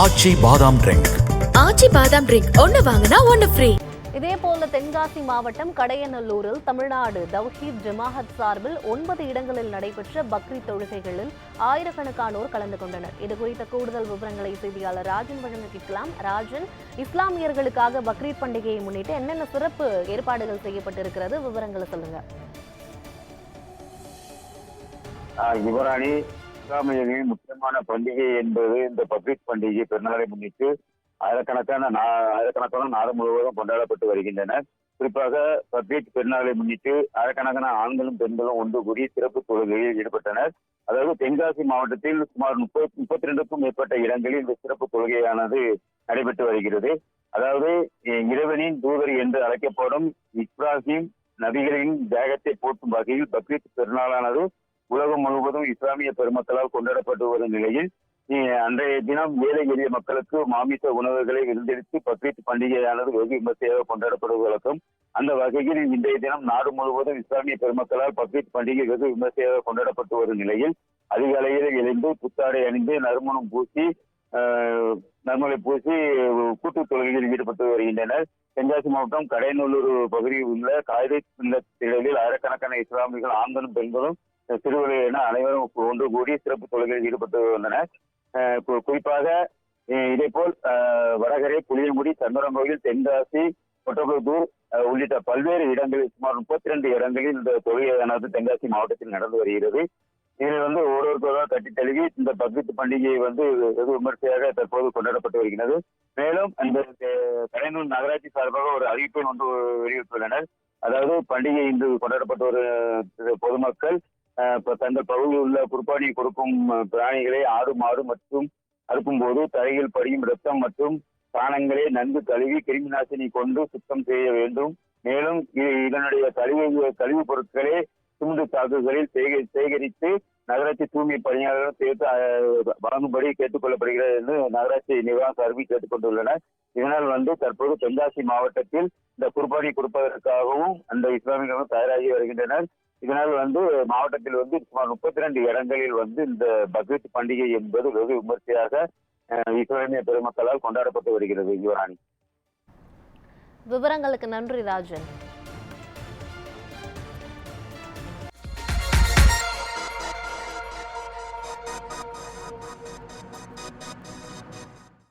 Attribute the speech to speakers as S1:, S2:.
S1: ஆச்சி பாதாம் ட்ரிங்க்.
S2: ஆச்சி பாதாம் ட்ரிங்க் ஒன்னு வாங்கினா ஒன்னு ஃப்ரீ.
S3: இதேபோல தென்காசி மாவட்டம் கடையநல்லூரில் தமிழ்நாடு தவ்ஹீத் ஜமாஅத் சார்பில் 9 இடங்களில் நடைபெற்ற பக்ரீத் தொழுகைகளில் ஆயிரக்கணக்கானோர் கலந்து கொண்டனர். இதுகுறித்த கூடுதல் விவரங்களை செய்தியாளர் ராஜன் வழங்க கேட்கலாம். ராஜன், இஸ்லாமியர்களுக்காக பக்ரீத் பண்டிகையை முன்னிட்டு என்னென்ன சிறப்பு ஏற்பாடுகள் செய்யப்பட்டிருக்கிறது, விவரங்களை சொல்லுங்க.
S4: யுவராணி, இஸ்லாமியர்களின் முக்கியமான பண்டிகை என்பது இந்த பக்ரீத் பண்டிகை பெருநாளை முன்னிட்டு ஆயிரக்கணக்கான நாடு முழுவதும் கொண்டாடப்பட்டு வருகின்றன. குறிப்பாக பக்ரீத் பெருநாளை முன்னிட்டு ஆயிரக்கணக்கான ஆண்களும் பெண்களும் ஒன்று கூடி சிறப்பு தொழுகையில் ஈடுபட்டனர். அதாவது தென்காசி மாவட்டத்தில் சுமார் 32க்கும் மேற்பட்ட இடங்களில் இந்த சிறப்பு தொழுகையானது நடைபெற்று வருகிறது. அதாவது இறைவனின் தூதர் என்று அழைக்கப்படும் இப்ராஹிம் நபிகளின் தியாகத்தை போற்றும் வகையில் பக்ரீத் பெருநாளானது உலகம் முழுவதும் இஸ்லாமிய பெருமக்களால் கொண்டாடப்பட்டு வரும் நிலையில் அன்றைய தினம் ஏழை எளிய மக்களுக்கு மாமிச உணவுகளை விருந்தெடுத்து பக்ரீத் பண்டிகையானது வெகு விமர்சையாக கொண்டாடப்படுவதற்கும், அந்த வகையில் இன்றைய தினம் நாடு முழுவதும் இஸ்லாமிய பெருமக்களால் பக்ரீத் பண்டிகை வெகு விமர்சையாக கொண்டாடப்பட்டு வரும் நிலையில் அதிகாலையில் எழுந்து புத்தாடை அணிந்து நறுமணம் பூசி கூட்டு தொழுகையில் ஈடுபட்டு வருகின்றனர். தென்காசி மாவட்டம் கடையநல்லூர் பகுதியில் உள்ள காய்கறி திடலில் ஆயிரக்கணக்கான இஸ்லாமியர்கள் ஆண்களும் பெண்களும் சிறுவர்கள் என அனைவரும் ஒன்று கூடி சிறப்பு தொழுகையில் ஈடுபட்டு வந்தனர். குறிப்பாக இதேபோல் வடகரை, புளியங்குடி, சந்தரங்கோயில், தென்காசி, ஒட்டக்கூத்தூர் உள்ளிட்ட பல்வேறு இடங்களில் சுமார் 32 இடங்களில் இந்த தொழுகையானது தென்காசி மாவட்டத்தில் நடந்து வருகிறது. இதில் ஒருவருக்கொருவர் கட்டி தழுவி இந்த பக்ரீத் பண்டிகையை வெகு விமர்சையாக தற்போது கொண்டாடப்பட்டு வருகிறது. மேலும் இந்த கடையநல்லூர் நகராட்சி சார்பாக ஒரு அறிவிப்பை வெளியிட்டுள்ளனர். அதாவது பண்டிகை இன்று கொண்டாடப்பட்ட ஒரு பொதுமக்கள் தங்கள் பகுதியில் உள்ள குர்பானி கொடுக்கும் பிராணிகளை ஆடு மாடு மற்றும் அறுக்கும் போது தரையில் படியும் ரத்தம் மற்றும் சாணங்களை நன்கு கழுவி கிருமி நாசினி கொண்டு சுத்தம் செய்ய வேண்டும். மேலும் இதனுடைய கழிவு பொருட்களை துண்டு சாக்குகளில் சேகரித்து நகராட்சி தூய்மை பணியாளர்கள் சேர்த்து வழங்கும்படி கேட்டுக் கொள்ளப்படுகிறது என்று நகராட்சி நிர்வாகம் சார்பில் கேட்டுக் கொண்டுள்ளனர். இதனால் தற்போது தென்காசி மாவட்டத்தில் இந்த குர்பானி கொடுப்பதற்காகவும் அந்த இஸ்லாமியர்களும் தயாராகி வருகின்றனர். இதனால் மாவட்டத்தில் சுமார் 32 இடங்களில் இந்த பக்ரீத் பண்டிகை என்பது வெகு விமர்சையாக இஸ்லாமிய பெருமக்களால் கொண்டாடப்பட்டு வருகிறது. யுவராணி,
S3: விவரங்களுக்கு நன்றி ராஜன்.